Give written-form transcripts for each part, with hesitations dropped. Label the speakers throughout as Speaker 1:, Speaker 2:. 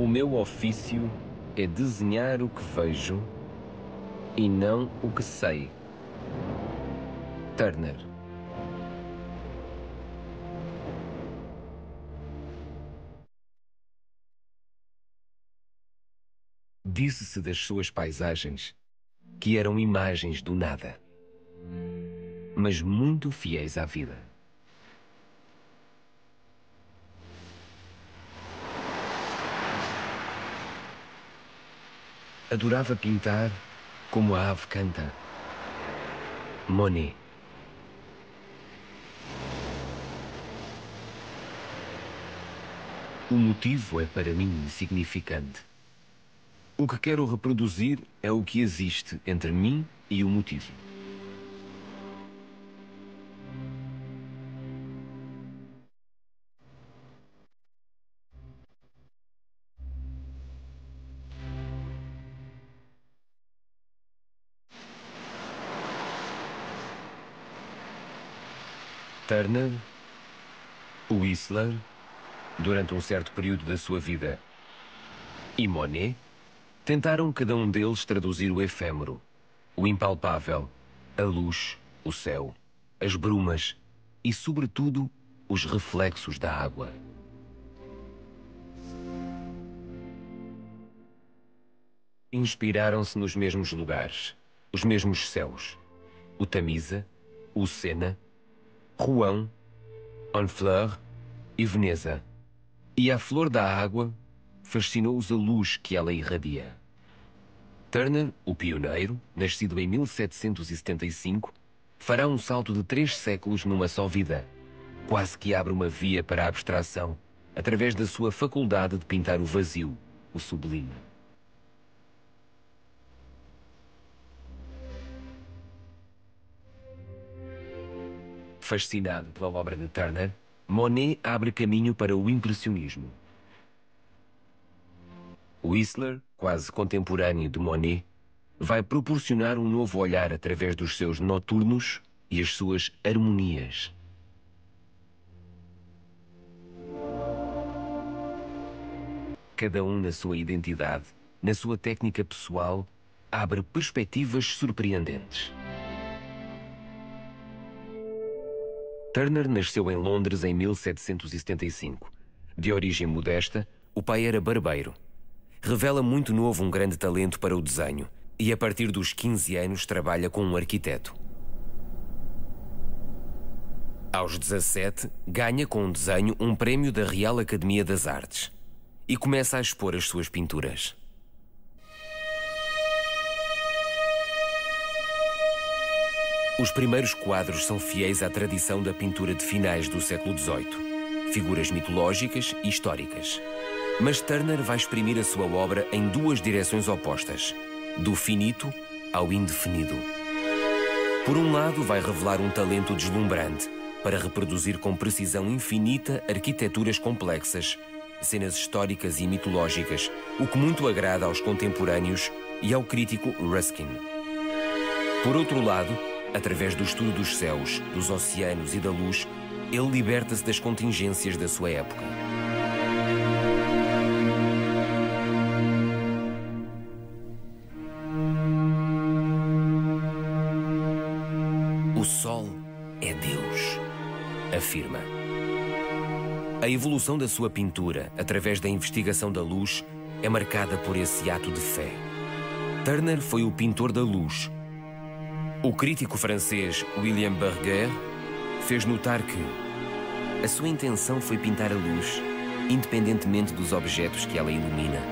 Speaker 1: O meu ofício é desenhar o que vejo e não o que sei. Turner. Disse-se das suas paisagens que eram imagens do nada, mas muito fiéis à vida. Adorava pintar como a ave canta. Monet. O motivo é para mim insignificante. O que quero reproduzir é o que existe entre mim e o motivo. Turner, Whistler, durante um certo período da sua vida, e Monet tentaram cada um deles traduzir o efêmero, o impalpável, a luz, o céu, as brumas e, sobretudo, os reflexos da água. Inspiraram-se nos mesmos lugares, os mesmos céus, o Tamisa, o Sena, Rouen, Honfleur e Veneza. E a flor da água fascinou-os a luz que ela irradia. Turner, o pioneiro, nascido em 1775, fará um salto de 3 séculos numa só vida. Quase que abre uma via para a abstração, através da sua faculdade de pintar o vazio, o sublime. Fascinado pela obra de Turner, Monet abre caminho para o impressionismo. Whistler, quase contemporâneo de Monet, vai proporcionar um novo olhar através dos seus noturnos e as suas harmonias. Cada um na sua identidade, na sua técnica pessoal, abre perspectivas surpreendentes. Turner nasceu em Londres em 1775. De origem modesta, o pai era barbeiro. Revela muito novo um grande talento para o desenho e a partir dos 15 anos trabalha com um arquiteto. Aos 17, ganha com um desenho um prémio da Real Academia das Artes e começa a expor as suas pinturas. Os primeiros quadros são fiéis à tradição da pintura de finais do século XVIII, figuras mitológicas e históricas. Mas Turner vai exprimir a sua obra em 2 direções opostas, do finito ao indefinido. Por um lado, vai revelar um talento deslumbrante para reproduzir com precisão infinita arquiteturas complexas, cenas históricas e mitológicas, o que muito agrada aos contemporâneos e ao crítico Ruskin. Por outro lado, através do estudo dos céus, dos oceanos e da luz, ele liberta-se das contingências da sua época. O sol é Deus, afirma. A evolução da sua pintura, através da investigação da luz, é marcada por esse ato de fé. Turner foi o pintor da luz. O crítico francês William Berger fez notar que a sua intenção foi pintar a luz, independentemente dos objetos que ela ilumina.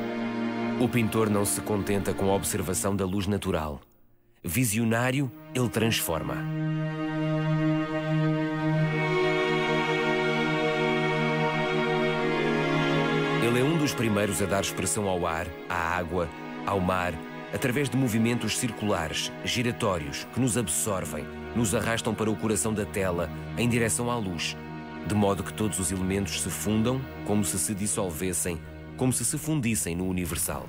Speaker 1: O pintor não se contenta com a observação da luz natural. Visionário, ele transforma. Ele é um dos primeiros a dar expressão ao ar, à água, ao mar, através de movimentos circulares, giratórios, que nos absorvem, nos arrastam para o coração da tela, em direção à luz, de modo que todos os elementos se fundam, como se dissolvessem, como se fundissem no universal.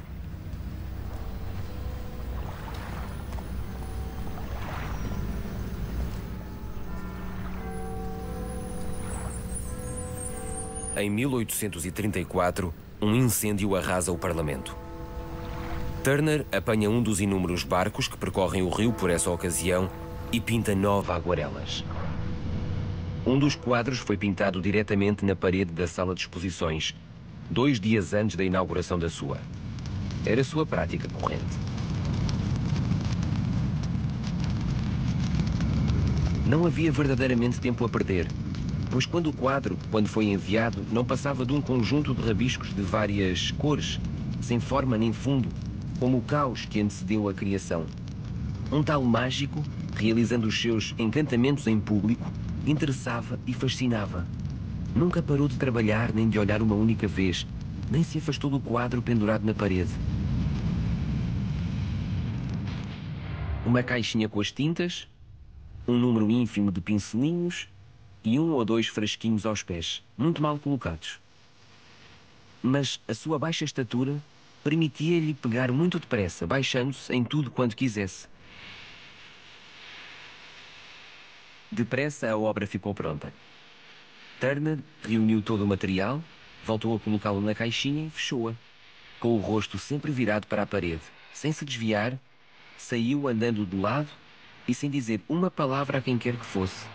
Speaker 1: Em 1834, um incêndio arrasa o Parlamento. Turner apanha um dos inúmeros barcos que percorrem o rio por essa ocasião e pinta 9 aguarelas. Um dos quadros foi pintado diretamente na parede da sala de exposições, 2 dias antes da inauguração da sua. Era sua prática corrente. Não havia verdadeiramente tempo a perder, pois quando foi enviado, não passava de um conjunto de rabiscos de várias cores, sem forma nem fundo, como o caos que antecedeu a criação. Um tal mágico, realizando os seus encantamentos em público, interessava e fascinava. Nunca parou de trabalhar nem de olhar uma única vez, nem se afastou do quadro pendurado na parede. Uma caixinha com as tintas, um número ínfimo de pincelinhos e 1 ou 2 frasquinhos aos pés, muito mal colocados. Mas a sua baixa estatura permitia-lhe pegar muito depressa, baixando-se em tudo quanto quisesse. Depressa a obra ficou pronta. Turner reuniu todo o material, voltou a colocá-lo na caixinha e fechou-a. Com o rosto sempre virado para a parede, sem se desviar, saiu andando de lado e sem dizer uma palavra a quem quer que fosse.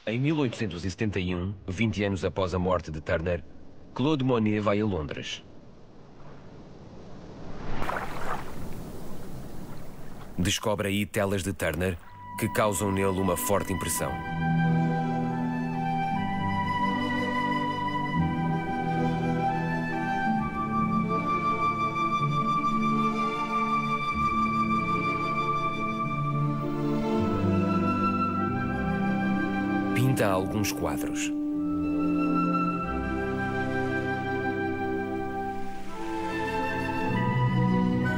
Speaker 1: Em 1871, 20 anos após a morte de Turner, Claude Monet vai a Londres. Descobre aí telas de Turner que causam nele uma forte impressão. Pinta alguns quadros.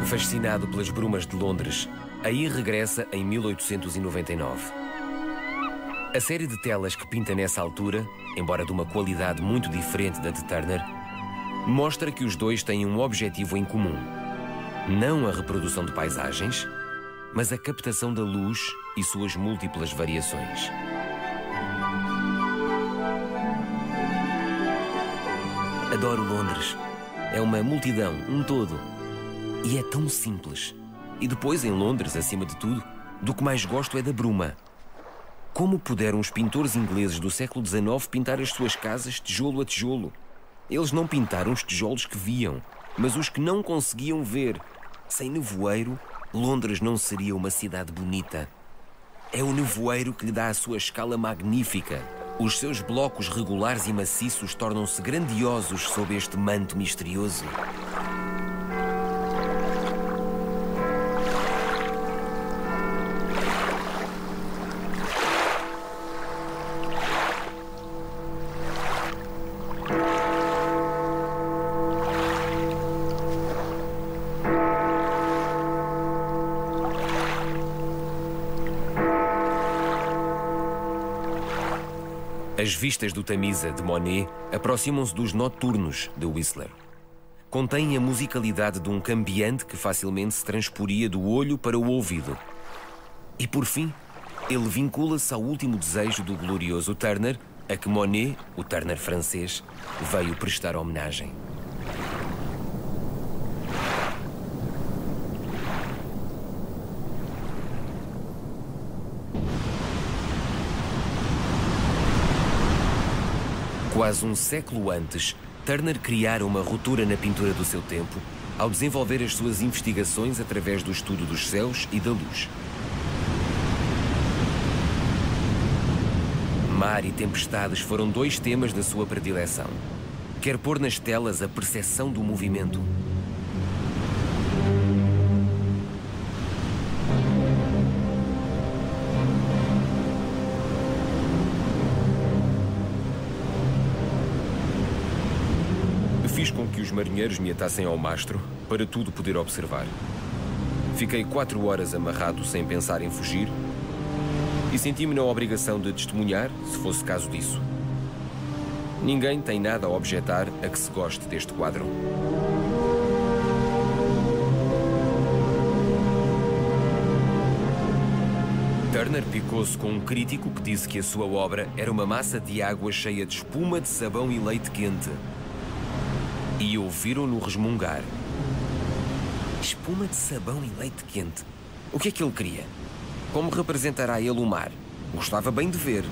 Speaker 1: Fascinado pelas brumas de Londres, aí regressa em 1899. A série de telas que pinta nessa altura, embora de uma qualidade muito diferente da de Turner, mostra que os dois têm um objetivo em comum. Não a reprodução de paisagens, mas a captação da luz e suas múltiplas variações. Adoro Londres. É uma multidão, um todo. E é tão simples. E depois, em Londres, acima de tudo, do que mais gosto é da bruma. Como puderam os pintores ingleses do século XIX pintar as suas casas tijolo a tijolo? Eles não pintaram os tijolos que viam, mas os que não conseguiam ver. Sem nevoeiro, Londres não seria uma cidade bonita. É o nevoeiro que lhe dá a sua escala magnífica. Os seus blocos regulares e maciços tornam-se grandiosos sob este manto misterioso. As vistas do Tamisa, de Monet, aproximam-se dos noturnos, de Whistler. Contêm a musicalidade de um cambiante que facilmente se transporia do olho para o ouvido. E, por fim, ele vincula-se ao último desejo do glorioso Turner, a que Monet, o Turner francês, veio prestar homenagem. Quase um século antes, Turner criara uma ruptura na pintura do seu tempo ao desenvolver as suas investigações através do estudo dos céus e da luz. Mar e tempestades foram 2 temas da sua predileção. Quer pôr nas telas a percepção do movimento. Fiz com que os marinheiros me atassem ao mastro para tudo poder observar. Fiquei 4 horas amarrado sem pensar em fugir e senti-me na obrigação de testemunhar, se fosse caso disso. Ninguém tem nada a objetar a que se goste deste quadro. Turner picou-se com um crítico que disse que a sua obra era uma massa de água cheia de espuma de sabão e leite quente. E ouviram-no resmungar. Espuma de sabão e leite quente? O que é que ele queria? Como representará ele o mar? Gostava bem de ver.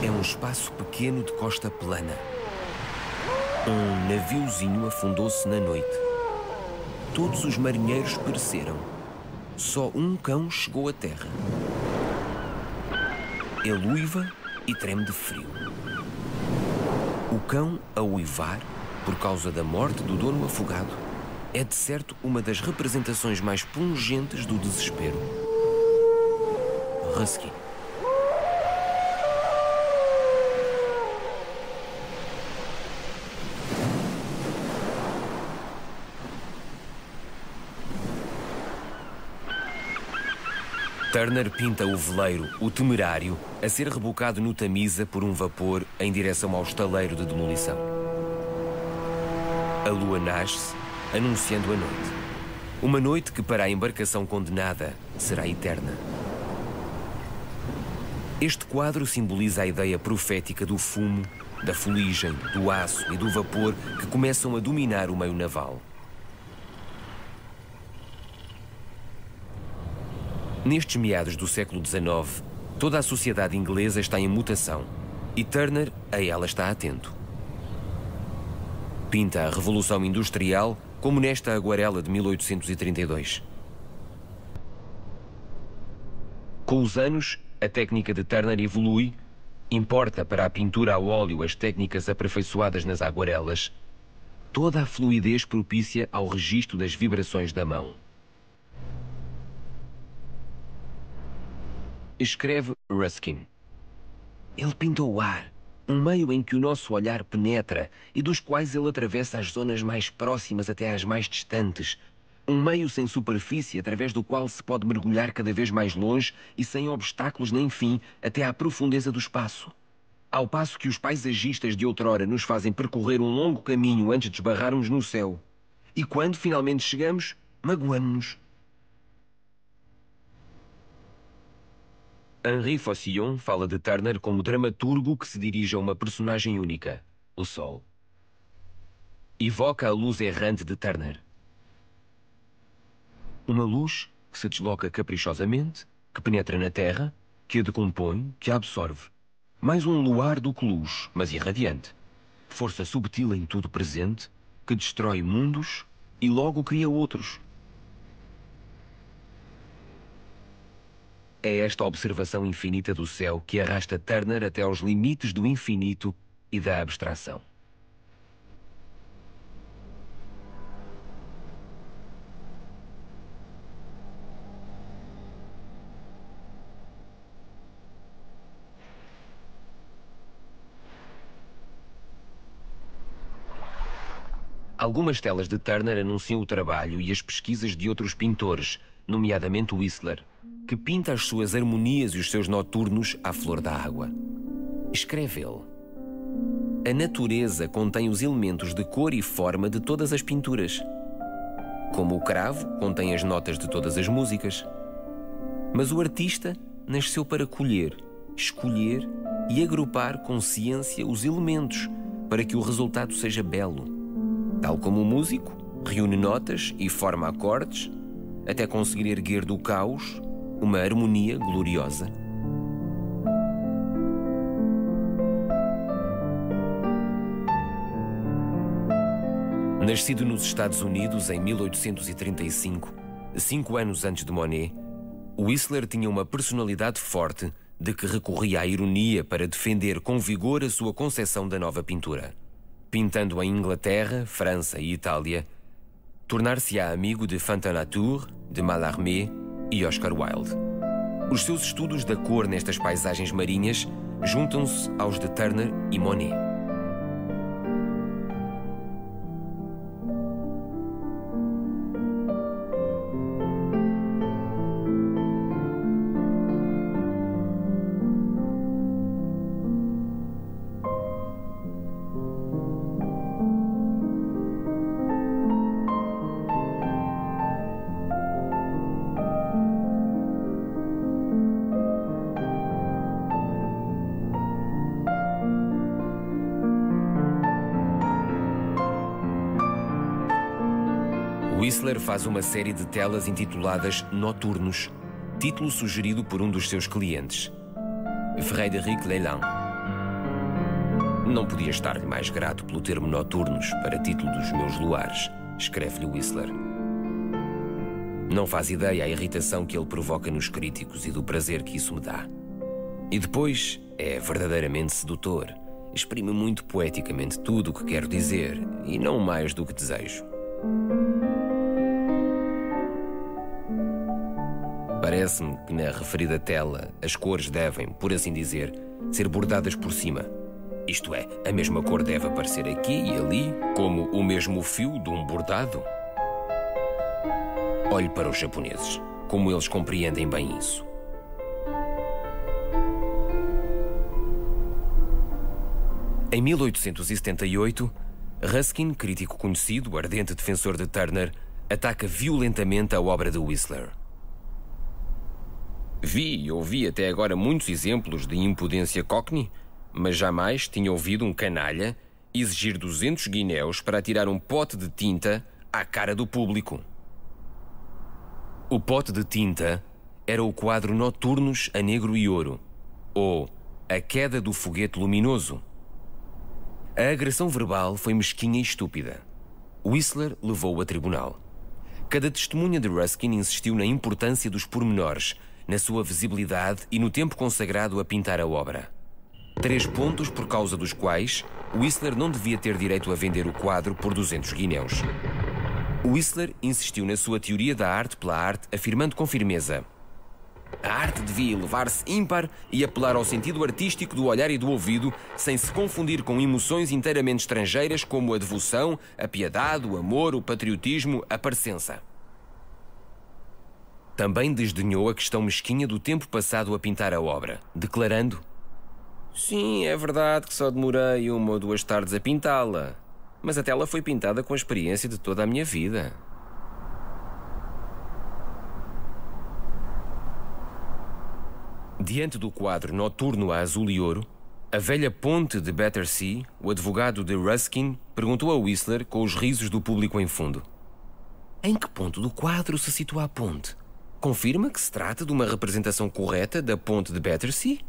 Speaker 1: Um espaço pequeno de costa plana. Um naviozinho afundou-se na noite. Todos os marinheiros pereceram. Só um cão chegou à terra. Ele uiva e treme de frio. O cão a uivar, por causa da morte do dono afogado, é de certo uma das representações mais pungentes do desespero. Husky. Turner pinta o veleiro, o Temerário, a ser rebocado no Tamisa por um vapor em direção ao estaleiro de demolição. A lua nasce, anunciando a noite. Uma noite que para a embarcação condenada será eterna. Este quadro simboliza a ideia profética do fumo, da fuligem, do aço e do vapor que começam a dominar o meio naval. Nestes meados do século XIX, toda a sociedade inglesa está em mutação e Turner a ela está atento. Pinta a Revolução Industrial como nesta aguarela de 1832. Com os anos, a técnica de Turner evolui, importa para a pintura a óleo as técnicas aperfeiçoadas nas aguarelas, toda a fluidez propícia ao registro das vibrações da mão. Escreve Ruskin. Ele pintou o ar, um meio em que o nosso olhar penetra e dos quais ele atravessa as zonas mais próximas até às mais distantes. Um meio sem superfície através do qual se pode mergulhar cada vez mais longe e sem obstáculos nem fim até à profundeza do espaço. Ao passo que os paisagistas de outrora nos fazem percorrer um longo caminho antes de esbarrarmos no céu. E quando finalmente chegamos, magoamo-nos. Henri Faucillon fala de Turner como dramaturgo que se dirige a uma personagem única, o Sol. Evoca a luz errante de Turner. Uma luz que se desloca caprichosamente, que penetra na terra, que a decompõe, que a absorve. Mais um luar do que luz, mas irradiante. Força subtil em tudo presente, que destrói mundos e logo cria outros. É esta observação infinita do céu que arrasta Turner até aos limites do infinito e da abstração. Algumas telas de Turner anunciam o trabalho e as pesquisas de outros pintores, nomeadamente Whistler, que pinta as suas harmonias e os seus noturnos à flor da água. Escreve ele: a natureza contém os elementos de cor e forma de todas as pinturas, como o cravo contém as notas de todas as músicas. Mas o artista nasceu para colher, escolher e agrupar com ciência os elementos para que o resultado seja belo. Tal como o músico reúne notas e forma acordes até conseguir erguer do caos uma harmonia gloriosa. Nascido nos Estados Unidos em 1835, 5 anos antes de Monet, Whistler tinha uma personalidade forte de que recorria à ironia para defender com vigor a sua concepção da nova pintura. Pintando em Inglaterra, França e Itália, tornar-se-á amigo de Fontaine-Latour, de Mallarmé e Oscar Wilde. Os seus estudos da cor nestas paisagens marinhas juntam-se aos de Turner e Monet. Whistler faz uma série de telas intituladas Noturnos, título sugerido por um dos seus clientes, Frédéric Leyland. Não podia estar-lhe mais grato pelo termo Noturnos para título dos meus luares, escreve-lhe Whistler. Não faz ideia a irritação que ele provoca nos críticos e do prazer que isso me dá. E depois é verdadeiramente sedutor. Exprime muito poeticamente tudo o que quero dizer e não mais do que desejo. Parece-me que na referida tela as cores devem, por assim dizer, ser bordadas por cima. Isto é, a mesma cor deve aparecer aqui e ali, como o mesmo fio de um bordado. Olhe para os japoneses, como eles compreendem bem isso. Em 1878, Ruskin, crítico conhecido, ardente defensor de Turner, ataca violentamente a obra de Whistler. Vi e ouvi até agora muitos exemplos de impudência cockney, mas jamais tinha ouvido um canalha exigir 200 guinéus para atirar um pote de tinta à cara do público. O pote de tinta era o quadro Noturnos a Negro e Ouro, ou A Queda do Foguete Luminoso. A agressão verbal foi mesquinha e estúpida. Whistler levou-o a tribunal. Cada testemunha de Ruskin insistiu na importância dos pormenores, na sua visibilidade e no tempo consagrado a pintar a obra. 3 pontos por causa dos quais Whistler não devia ter direito a vender o quadro por 200 guinéus. Whistler insistiu na sua teoria da arte pela arte, afirmando com firmeza: a arte devia elevar-se ímpar e apelar ao sentido artístico do olhar e do ouvido, sem se confundir com emoções inteiramente estrangeiras como a devoção, a piedade, o amor, o patriotismo, a parecença. Também desdenhou a questão mesquinha do tempo passado a pintar a obra, declarando: sim, é verdade que só demorei 1 ou 2 tardes a pintá-la, mas a tela foi pintada com a experiência de toda a minha vida. Diante do quadro Noturno a Azul e Ouro, a velha ponte de Battersea, o advogado de Ruskin, perguntou a Whistler com os risos do público em fundo: em que ponto do quadro se situa a ponte? Confirma que se trata de uma representação correta da ponte de Battersea?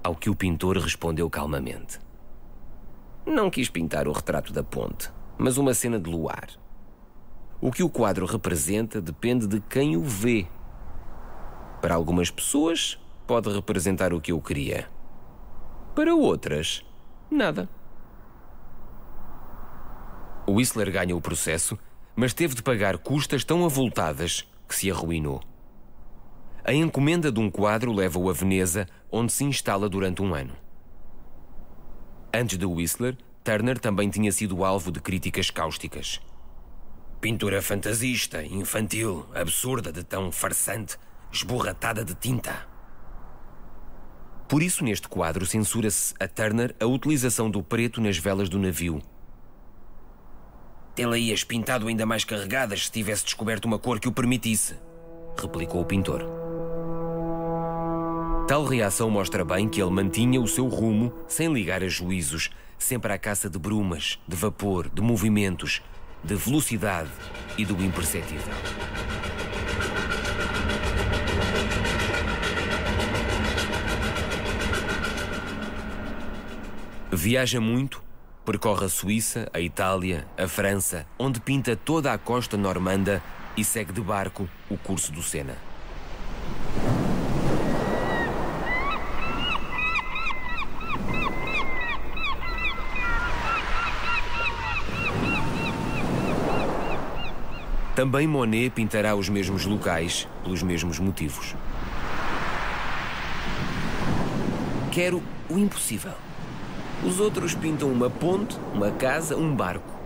Speaker 1: Ao que o pintor respondeu calmamente: não quis pintar o retrato da ponte, mas uma cena de luar. O que o quadro representa depende de quem o vê. Para algumas pessoas, pode representar o que eu queria. Para outras, nada. Whistler ganha o processo, mas teve de pagar custas tão avultadas que se arruinou. A encomenda de um quadro leva-o a Veneza, onde se instala durante 1 ano. Antes de Whistler, Turner também tinha sido alvo de críticas cáusticas. Pintura fantasista, infantil, absurda de tão farsante, esborratada de tinta. Por isso, neste quadro, censura-se a Turner a utilização do preto nas velas do navio. Tê-la-ias pintado ainda mais carregadas se tivesse descoberto uma cor que o permitisse, replicou o pintor. Tal reação mostra bem que ele mantinha o seu rumo sem ligar a juízos, sempre à caça de brumas, de vapor, de movimentos, de velocidade e do imperceptível. Viaja muito, percorre a Suíça, a Itália, a França, onde pinta toda a costa normanda e segue de barco o curso do Sena. Também Monet pintará os mesmos locais pelos mesmos motivos. Quero o impossível. Os outros pintam uma ponte, uma casa, um barco.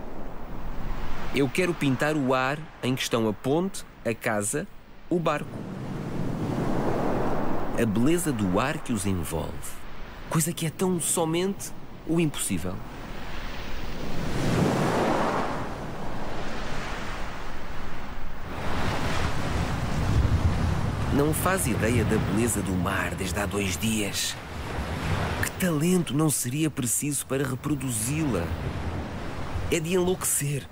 Speaker 1: Eu quero pintar o ar em que estão a ponte, a casa, o barco. A beleza do ar que os envolve. Coisa que é tão somente o impossível. Não faz ideia da beleza do mar desde há 2 dias. Que talento não seria preciso para reproduzi-la? É de enlouquecer.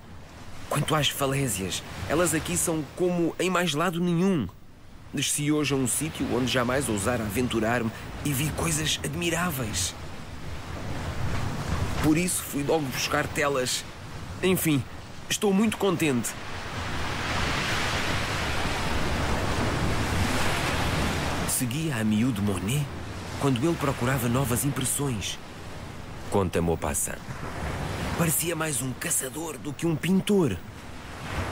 Speaker 1: Quanto às falésias, elas aqui são como em mais lado nenhum. Desci hoje a um sítio onde jamais ousara aventurar-me e vi coisas admiráveis. Por isso fui logo buscar telas. Enfim, estou muito contente. Seguia a miúdo Monet quando ele procurava novas impressões. Conta Maupassant. Parecia mais um caçador do que um pintor.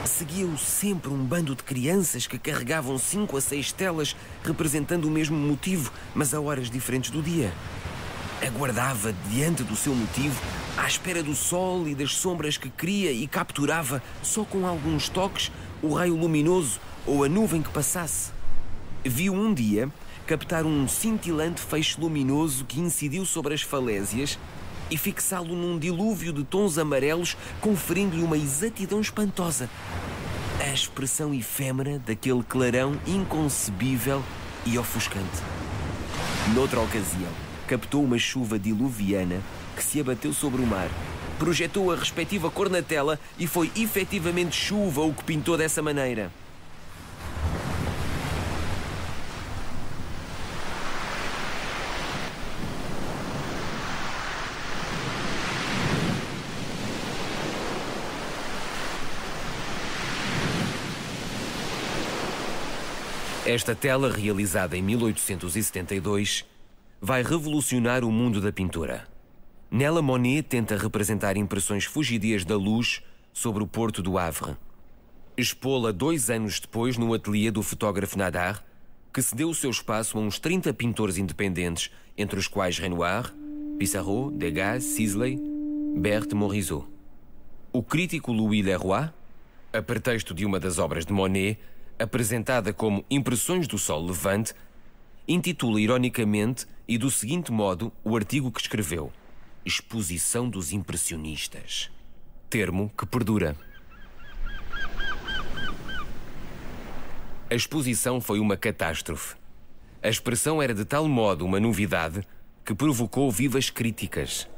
Speaker 1: Seguia-o sempre um bando de crianças que carregavam 5 a 6 telas representando o mesmo motivo, mas a horas diferentes do dia. Aguardava diante do seu motivo, à espera do sol e das sombras que queria e capturava, só com alguns toques, o raio luminoso ou a nuvem que passasse. Viu um dia captar um cintilante feixe luminoso que incidiu sobre as falésias e fixá-lo num dilúvio de tons amarelos, conferindo-lhe uma exatidão espantosa. A expressão efêmera daquele clarão inconcebível e ofuscante. Noutra ocasião, captou uma chuva diluviana que se abateu sobre o mar, projetou a respectiva cor na tela e foi efetivamente chuva o que pintou dessa maneira. Esta tela, realizada em 1872, vai revolucionar o mundo da pintura. Nela, Monet tenta representar impressões fugidias da luz sobre o porto do Havre. Expô-la 2 anos depois no ateliê do fotógrafo Nadar, que cedeu o seu espaço a uns 30 pintores independentes, entre os quais Renoir, Pissarro, Degas, Sisley, Berthe Morisot. O crítico Louis Leroy, a pretexto de uma das obras de Monet, apresentada como Impressões do Sol Levante, intitula ironicamente e do seguinte modo o artigo que escreveu: Exposição dos Impressionistas. Termo que perdura. A exposição foi uma catástrofe. A expressão era de tal modo uma novidade que provocou vivas críticas.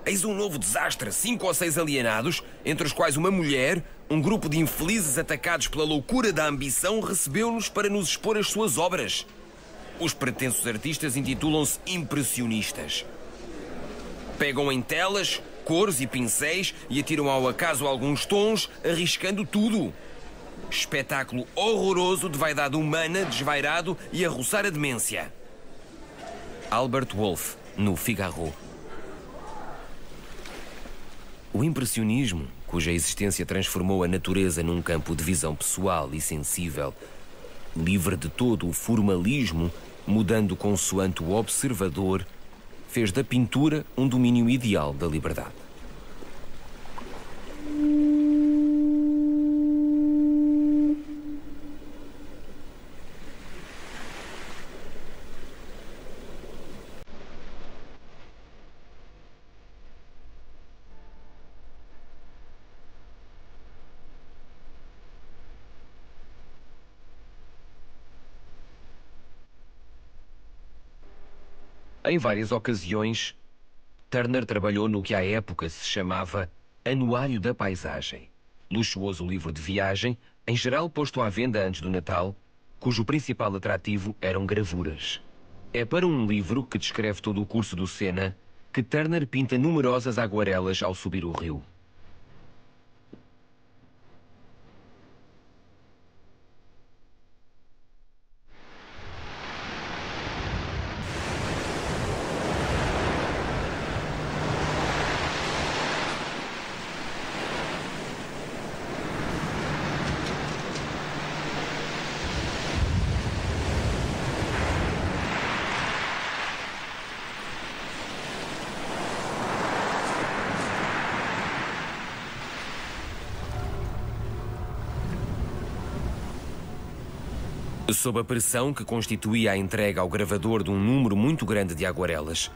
Speaker 1: Eis um novo desastre, 5 ou 6 alienados, entre os quais uma mulher, um grupo de infelizes atacados pela loucura da ambição, recebeu-nos para nos expor as suas obras. Os pretensos artistas intitulam-se impressionistas. Pegam em telas, cores e pincéis e atiram ao acaso alguns tons, arriscando tudo. Espetáculo horroroso de vaidade humana, desvairado e a roçar a demência. Albert Wolff, no Figaro. O impressionismo, cuja existência transformou a natureza num campo de visão pessoal e sensível, livre de todo o formalismo, mudando consoante o observador, fez da pintura um domínio ideal da liberdade. Em várias ocasiões, Turner trabalhou no que à época se chamava Anuário da Paisagem, luxuoso livro de viagem, em geral posto à venda antes do Natal, cujo principal atrativo eram gravuras. É para um livro que descreve todo o curso do Sena que Turner pinta numerosas aguarelas ao subir o rio. Sob a pressão que constituía a entrega ao gravador de um número muito grande de aguarelas,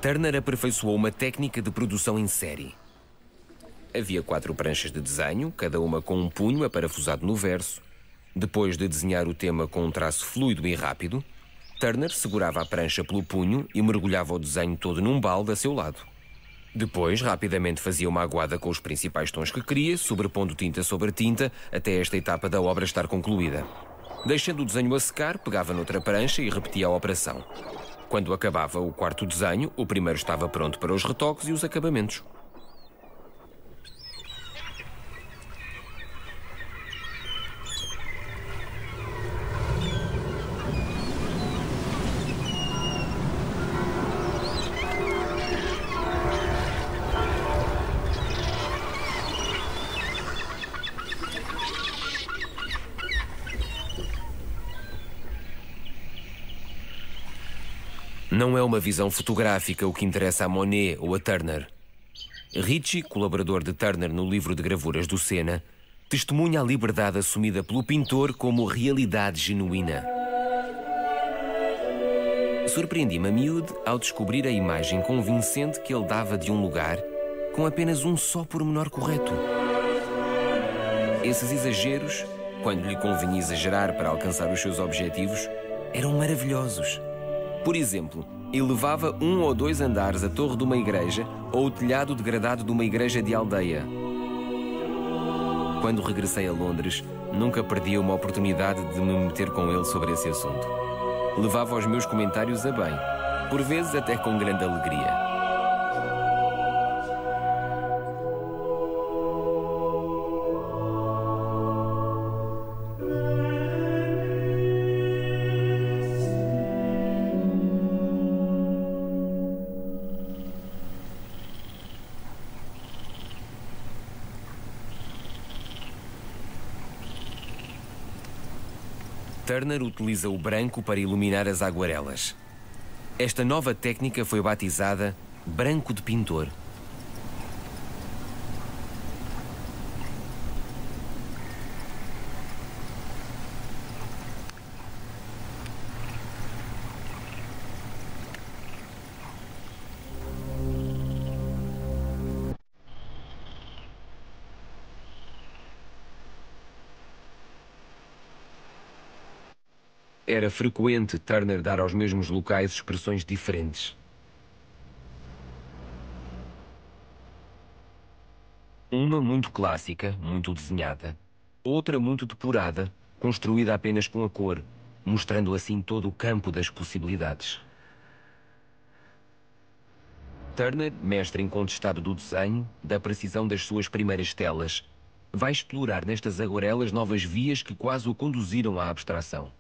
Speaker 1: Turner aperfeiçoou uma técnica de produção em série. Havia 4 pranchas de desenho, cada uma com um punho aparafusado no verso. Depois de desenhar o tema com um traço fluido e rápido, Turner segurava a prancha pelo punho e mergulhava o desenho todo num balde a seu lado. Depois, rapidamente fazia uma aguada com os principais tons que queria, sobrepondo tinta sobre tinta, até esta etapa da obra estar concluída. Deixando o desenho a secar, pegava noutra prancha e repetia a operação. Quando acabava o 4º desenho, o primeiro estava pronto para os retoques e os acabamentos. Não é uma visão fotográfica o que interessa a Monet ou a Turner. Ritchie, colaborador de Turner no livro de gravuras do Senna, testemunha a liberdade assumida pelo pintor como realidade genuína. Surpreendi-me a miúde ao descobrir a imagem convincente que ele dava de um lugar com apenas um só pormenor correto. Esses exageros, quando lhe convinha exagerar para alcançar os seus objetivos, eram maravilhosos. Por exemplo, elevava 1 ou 2 andares a torre de uma igreja ou o telhado degradado de uma igreja de aldeia. Quando regressei a Londres, nunca perdi uma oportunidade de me meter com ele sobre esse assunto. Levava os meus comentários a bem, por vezes até com grande alegria. Turner utiliza o branco para iluminar as aguarelas. Esta nova técnica foi batizada branco de pintor. Era frequente Turner dar aos mesmos locais expressões diferentes. Uma muito clássica, muito desenhada. Outra muito depurada, construída apenas com a cor, mostrando assim todo o campo das possibilidades. Turner, mestre incontestado do desenho, da precisão das suas primeiras telas, vai explorar nestas aguarelas novas vias que quase o conduziram à abstração.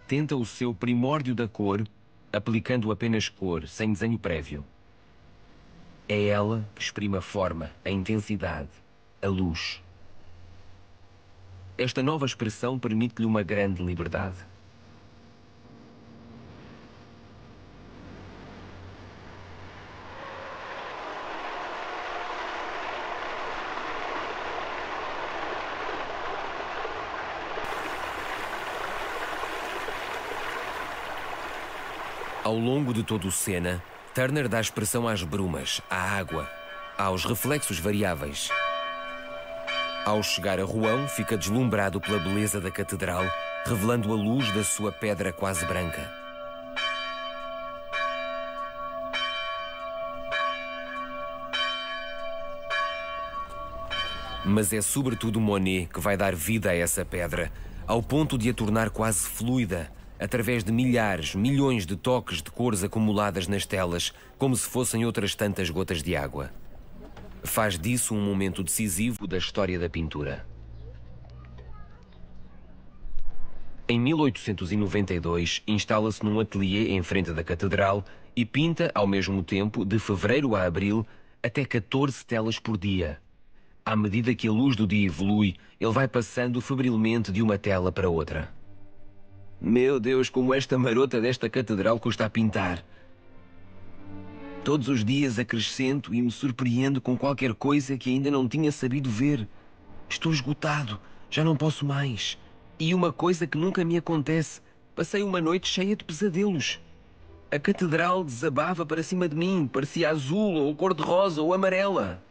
Speaker 1: Tenta o seu primórdio da cor, aplicando apenas cor, sem desenho prévio. É ela que exprime a forma, a intensidade, a luz. Esta nova expressão permite-lhe uma grande liberdade. Ao longo de todo o Senna, Turner dá expressão às brumas, à água, aos reflexos variáveis. Ao chegar a Rouen, fica deslumbrado pela beleza da catedral, revelando a luz da sua pedra quase branca. Mas é sobretudo Monet que vai dar vida a essa pedra, ao ponto de a tornar quase fluida, através de milhares, milhões de toques de cores acumuladas nas telas, como se fossem outras tantas gotas de água. Faz disso um momento decisivo da história da pintura. Em 1892, instala-se num ateliê em frente da catedral e pinta, ao mesmo tempo, de fevereiro a abril, até 14 telas por dia. À medida que a luz do dia evolui, ele vai passando febrilmente de uma tela para outra. Meu Deus, como esta marota desta catedral custa a pintar. Todos os dias acrescento e me surpreendo com qualquer coisa que ainda não tinha sabido ver. Estou esgotado, Já não posso mais. E uma coisa que nunca me acontece. Passei uma noite cheia de pesadelos. A catedral desabava para cima de mim. Parecia azul, ou cor-de-rosa, ou amarela.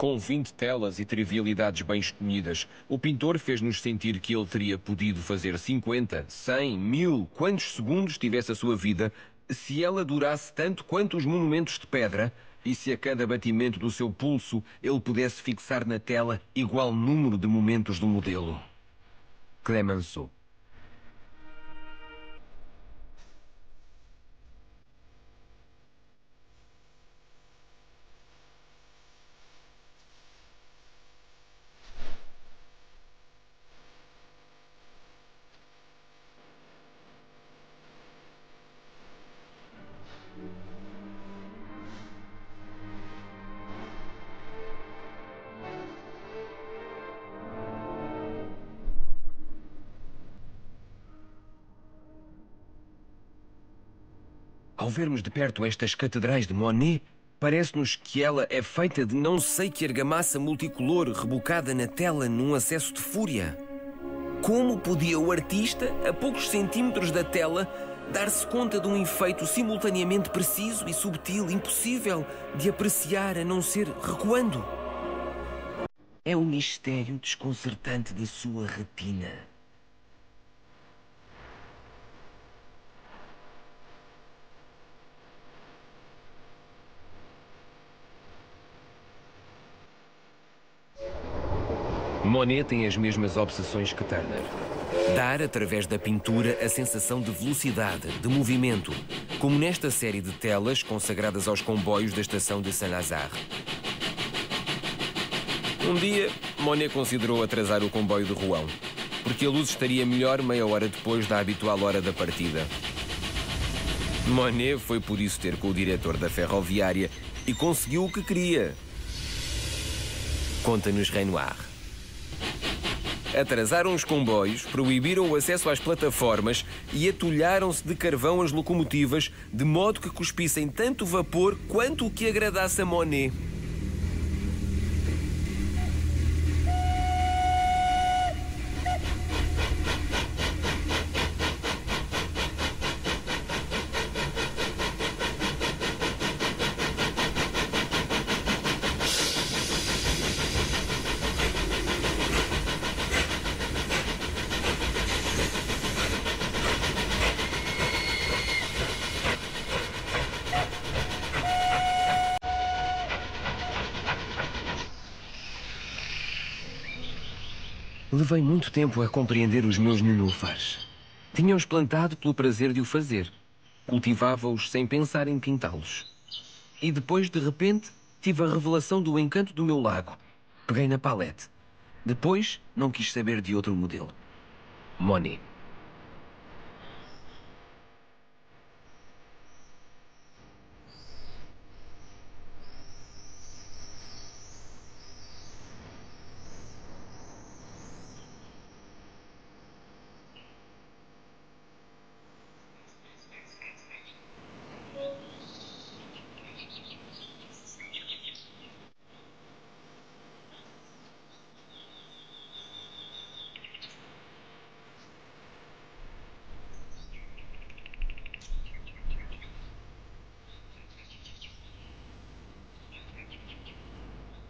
Speaker 1: Com 20 telas e trivialidades bem escolhidas, o pintor fez-nos sentir que ele teria podido fazer 50, 100, 1000, quantos segundos tivesse a sua vida, se ela durasse tanto quanto os monumentos de pedra, e se a cada batimento do seu pulso ele pudesse fixar na tela igual número de momentos do modelo. Clemenceau. Ao vermos de perto estas catedrais de Monet, parece-nos que ela é feita de não sei que argamassa multicolor rebocada na tela num acesso de fúria. Como podia o artista, a poucos centímetros da tela, dar-se conta de um efeito simultaneamente preciso e subtil, impossível de apreciar a não ser recuando? É o mistério desconcertante da sua retina. Monet tem as mesmas obsessões que Turner. Dar, através da pintura, a sensação de velocidade, de movimento, como nesta série de telas consagradas aos comboios da estação de Saint-Lazare. Um dia, Monet considerou atrasar o comboio de Rouen, porque a luz estaria melhor meia hora depois da habitual hora da partida. Monet foi por isso ter com o diretor da ferroviária e conseguiu o que queria. Conta-nos Renoir. Atrasaram os comboios, proibiram o acesso às plataformas e atulharam-se de carvão as locomotivas, de modo que cuspissem tanto vapor quanto o que agradasse a Monet. Levei muito tempo a compreender os meus nenúfares. Tinha-os plantado pelo prazer de o fazer. Cultivava-os sem pensar em pintá-los. E depois, de repente, tive a revelação do encanto do meu lago. Peguei na palete. Depois, não quis saber de outro modelo. Monet.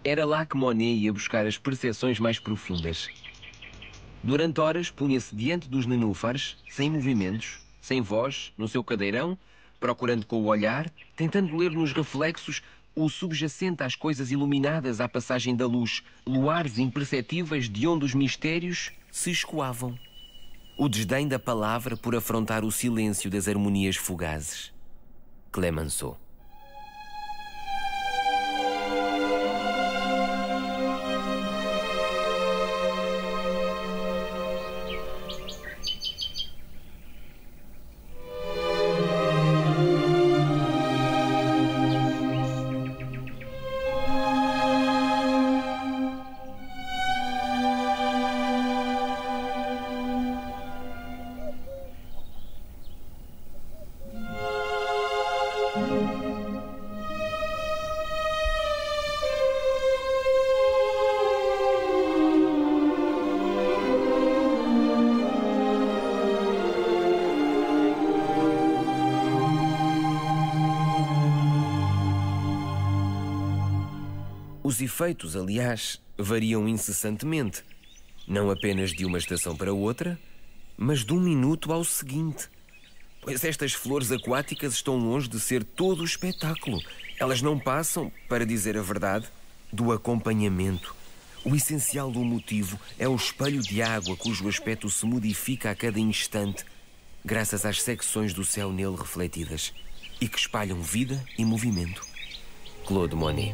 Speaker 1: Era lá que Monet ia buscar as percepções mais profundas. Durante horas punha-se diante dos nenúfares, sem movimentos, sem voz, no seu cadeirão, procurando com o olhar, tentando ler nos reflexos o subjacente às coisas iluminadas à passagem da luz, luares imperceptíveis de onde os mistérios se escoavam. O desdém da palavra por afrontar o silêncio das harmonias fugazes. Clemenceau. Os efeitos, aliás, variam incessantemente, não apenas de uma estação para outra, mas de um minuto ao seguinte. Pois estas flores aquáticas estão longe de ser todo o espetáculo. Elas não passam, para dizer a verdade, do acompanhamento. O essencial do motivo é o espelho de água cujo aspecto se modifica a cada instante, graças às secções do céu nele refletidas, e que espalham vida e movimento. Claude Monet.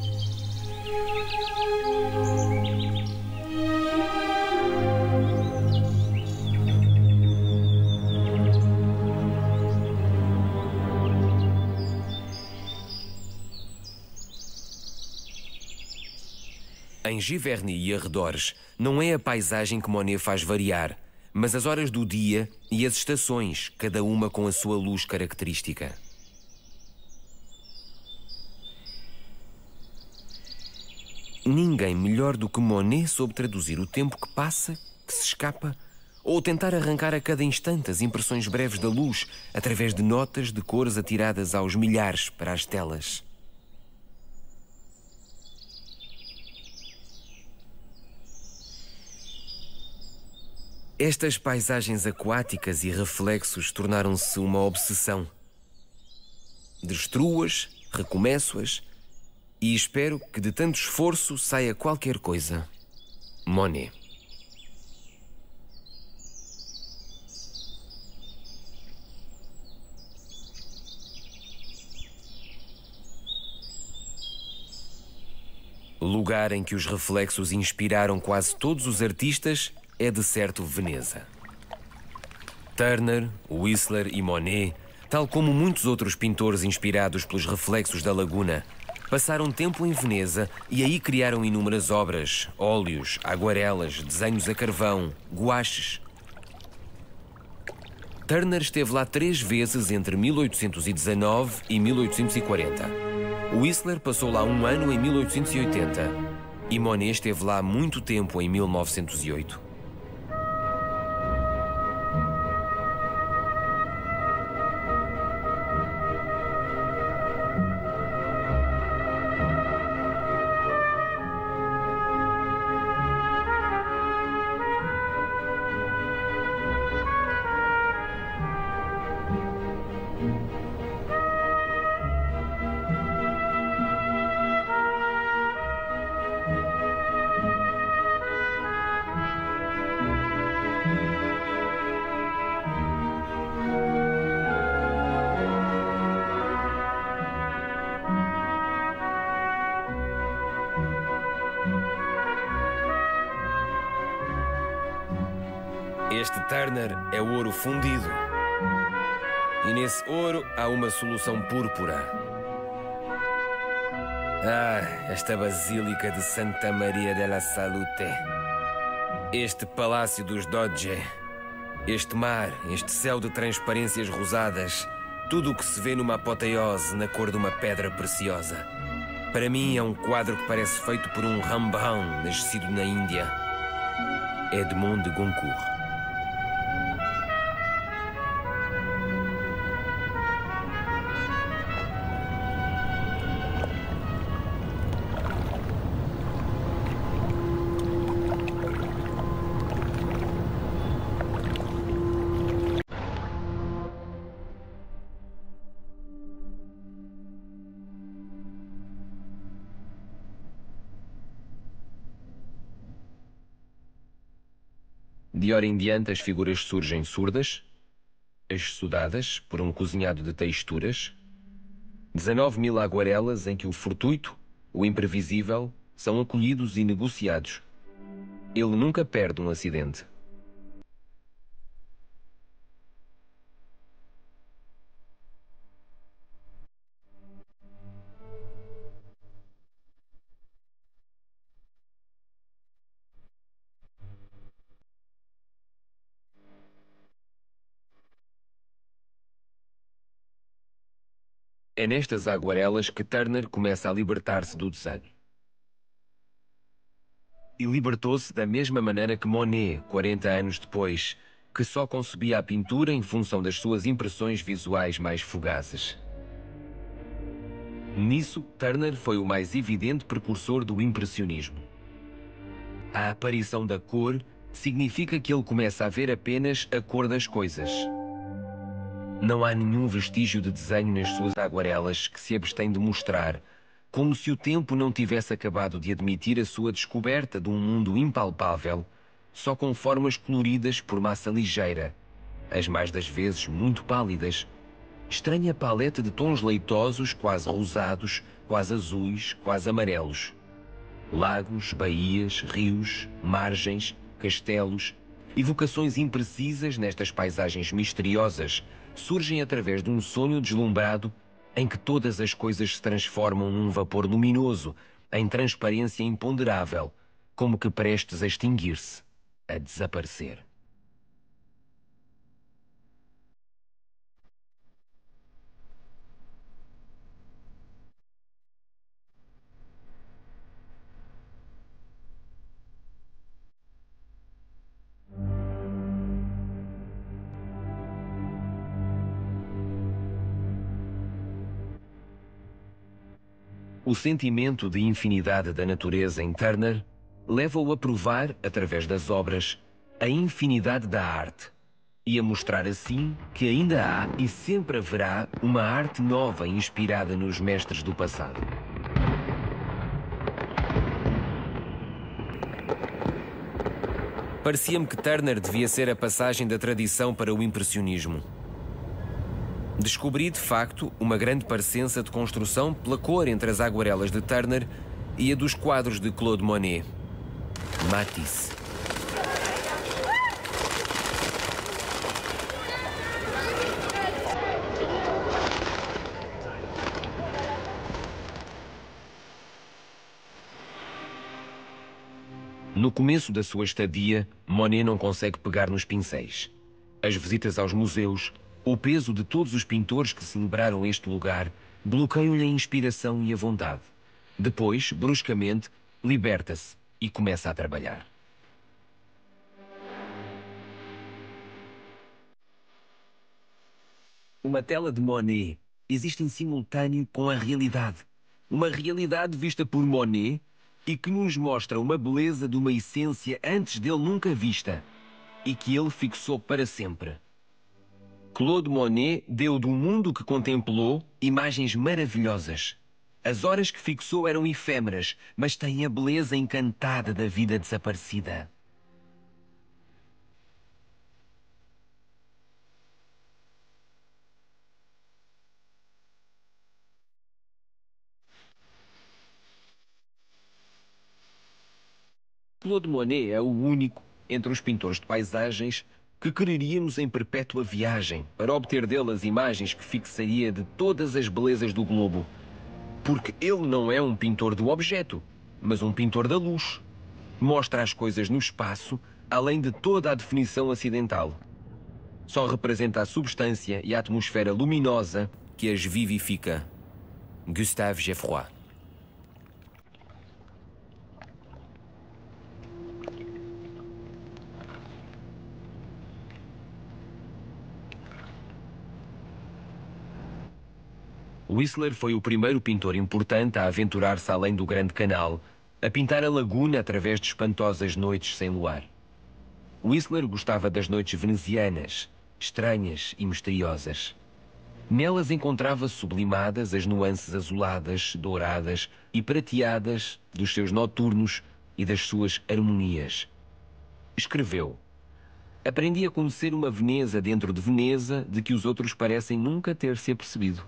Speaker 1: Em Giverny e arredores, não é a paisagem que Monet faz variar, mas as horas do dia e as estações, cada uma com a sua luz característica. Ninguém melhor do que Monet soube traduzir o tempo que passa, que se escapa, ou tentar arrancar a cada instante as impressões breves da luz, através de notas de cores atiradas aos milhares para as telas. Estas paisagens aquáticas e reflexos tornaram-se uma obsessão. Destruo-as, recomeço-as e espero que de tanto esforço saia qualquer coisa. Monet. O lugar em que os reflexos inspiraram quase todos os artistas é de certo Veneza. Turner, Whistler e Monet, tal como muitos outros pintores inspirados pelos reflexos da laguna, passaram tempo em Veneza e aí criaram inúmeras obras, óleos, aguarelas, desenhos a carvão, guaches. Turner esteve lá 3 vezes entre 1819 e 1840. Whistler passou lá 1 ano em 1880 e Monet esteve lá muito tempo em 1908. Este Turner é o ouro fundido. E nesse ouro há uma solução púrpura. Ah, esta Basílica de Santa Maria della Salute. Este Palácio dos Doge. Este mar, este céu de transparências rosadas. Tudo o que se vê numa apoteose na cor de uma pedra preciosa. Para mim é um quadro que parece feito por um Rembrandt nascido na Índia. Edmond de Goncourt. De hora em diante as figuras surgem surdas, exsudadas por um cozinhado de texturas, 19.000 aguarelas em que o fortuito, o imprevisível, são acolhidos e negociados. Ele nunca perde um acidente. É nestas aguarelas que Turner começa a libertar-se do desenho. E libertou-se da mesma maneira que Monet, 40 anos depois, que só concebia a pintura em função das suas impressões visuais mais fugazes. Nisso, Turner foi o mais evidente precursor do impressionismo. A aparição da cor significa que ele começa a ver apenas a cor das coisas. Não há nenhum vestígio de desenho nas suas aguarelas que se abstém de mostrar, como se o tempo não tivesse acabado de admitir a sua descoberta de um mundo impalpável, só com formas coloridas por massa ligeira, as mais das vezes muito pálidas, estranha paleta de tons leitosos, quase rosados, quase azuis, quase amarelos. Lagos, baías, rios, margens, castelos, evocações imprecisas nestas paisagens misteriosas surgem através de um sonho deslumbrado em que todas as coisas se transformam num vapor luminoso, em transparência imponderável, como que prestes a extinguir-se, a desaparecer. O sentimento de infinidade da natureza em Turner leva-o a provar, através das obras, a infinidade da arte e a mostrar assim que ainda há e sempre haverá uma arte nova inspirada nos mestres do passado. Parecia-me que Turner devia ser a passagem da tradição para o impressionismo. Descobri, de facto, uma grande parecença de construção pela cor entre as aguarelas de Turner e a dos quadros de Claude Monet. Matisse. No começo da sua estadia, Monet não consegue pegar nos pincéis. As visitas aos museus, o peso de todos os pintores que celebraram este lugar, bloqueiam-lhe a inspiração e a vontade. Depois, bruscamente, liberta-se e começa a trabalhar. Uma tela de Monet existe em simultâneo com a realidade. Uma realidade vista por Monet e que nos mostra uma beleza de uma essência antes dele nunca vista e que ele fixou para sempre. Claude Monet deu do mundo que contemplou imagens maravilhosas. As horas que fixou eram efêmeras, mas têm a beleza encantada da vida desaparecida. Claude Monet é o único, entre os pintores de paisagens, que quereríamos em perpétua viagem para obter dele as imagens que fixaria de todas as belezas do globo. Porque ele não é um pintor do objeto, mas um pintor da luz. Mostra as coisas no espaço, além de toda a definição acidental. Só representa a substância e a atmosfera luminosa que as vivifica. Gustave Geffroy. Whistler foi o primeiro pintor importante a aventurar-se além do Grande Canal, a pintar a laguna através de espantosas noites sem luar. Whistler gostava das noites venezianas, estranhas e misteriosas. Nelas encontrava sublimadas as nuances azuladas, douradas e prateadas dos seus noturnos e das suas harmonias. Escreveu: aprendi a conhecer uma Veneza dentro de Veneza de que os outros parecem nunca ter se apercebido.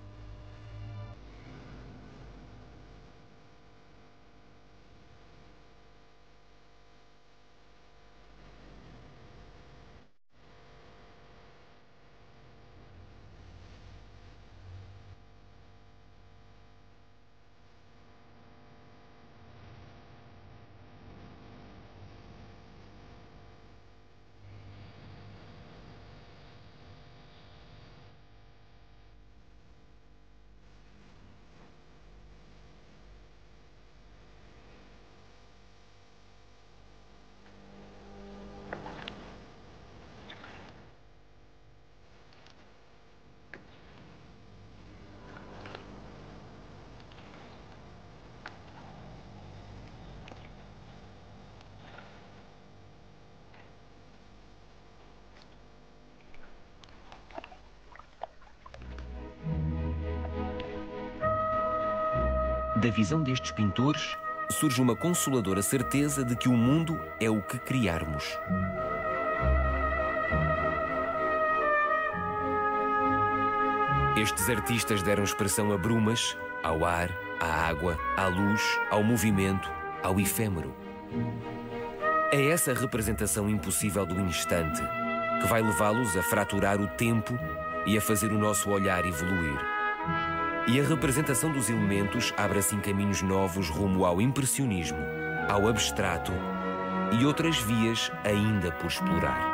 Speaker 1: Da visão destes pintores, surge uma consoladora certeza de que o mundo é o que criarmos. Estes artistas deram expressão a brumas, ao ar, à água, à luz, ao movimento, ao efêmero. É essa representação impossível do instante que vai levá-los a fraturar o tempo e a fazer o nosso olhar evoluir. E a representação dos elementos abre assim caminhos novos rumo ao impressionismo, ao abstrato e outras vias ainda por explorar.